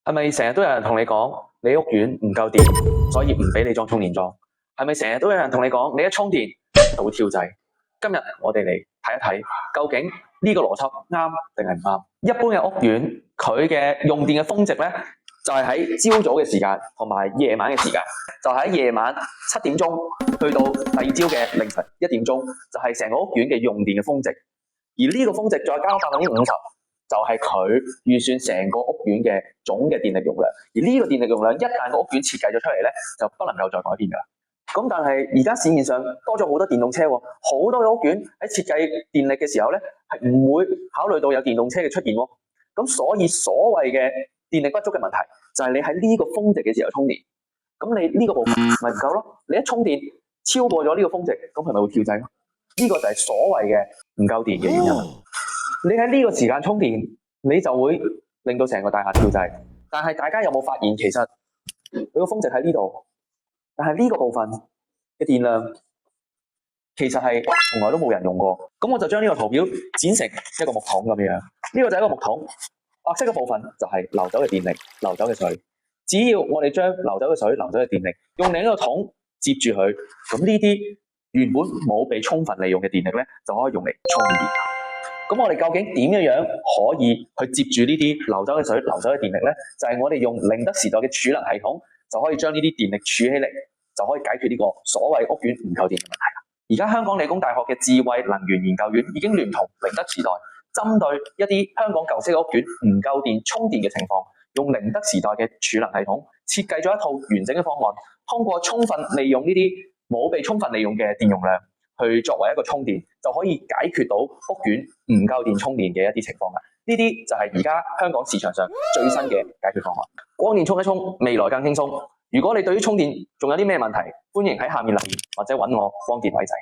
係咪成日都有人同你講你屋苑唔夠電，所以唔俾你裝充電樁？係咪成日都有人同你講你一充電就會跳掣？今日我哋嚟睇一睇，究竟呢個邏輯啱定係唔啱？一般嘅屋苑佢嘅用電嘅峰值咧，就係喺朝早嘅時間同埋夜晚嘅時間，就喺夜晚7點鐘去到第二朝嘅凌晨1點鐘，就係成個屋苑嘅用電嘅峰值。而呢個峰值再加50%，就係佢預算成個屋苑嘅總嘅電力容量。而呢個電力容量一旦個屋苑設計咗出嚟咧，就不能夠再改變㗎啦。咁但係而家市面上多咗好多電動車喎，好多嘅屋苑喺設計電力嘅時候咧，係唔會考慮到有電動車嘅出現喎。咁所以所謂嘅電力不足嘅問題，就係你喺呢個峰值嘅時候充電，咁你呢個部分咪唔夠咯？你一充電超過咗呢個峰值，咁係咪會跳掣咯？呢個就係所謂嘅唔夠電嘅原因。你喺呢個時間充電，你就會令到成個大廈跳掣。但係大家有冇發現，其實佢個峰值喺呢度，但係呢個部分嘅電量其實係從來都冇人用過。咁我就將呢個圖表剪成一個木桶咁樣，呢個就係一個木桶，白色嘅部分就係流走嘅電力、流走嘅水。只要我哋將流走嘅水、流走嘅電力用另一個桶接住佢，咁呢啲原本冇被充分利用嘅電力咧，就可以用嚟充電。咁我哋究竟點樣可以去接住呢啲流走嘅水、流走嘅電力咧？就係我哋用寧德時代嘅儲能系統，就可以將呢啲電力儲起嚟，就可以解決呢個所謂屋苑唔夠電嘅問題啦。而家香港理工大學嘅智慧能源研究院已經聯同寧德時代，針對一啲香港舊式嘅屋苑唔夠電充電嘅情況，用寧德時代嘅儲能系統設計咗一套完整嘅方案，通過充分利用呢啲冇被充分利用嘅電容量，去作為一個充電，就可以解決到屋苑唔夠電充電嘅一啲情況啦。呢啲就係而家香港市場上最新嘅解決方案。光電充一充，未來更輕鬆。如果你對於充電仲有啲咩問題，歡迎喺下面留言或者揾我光電偉仔。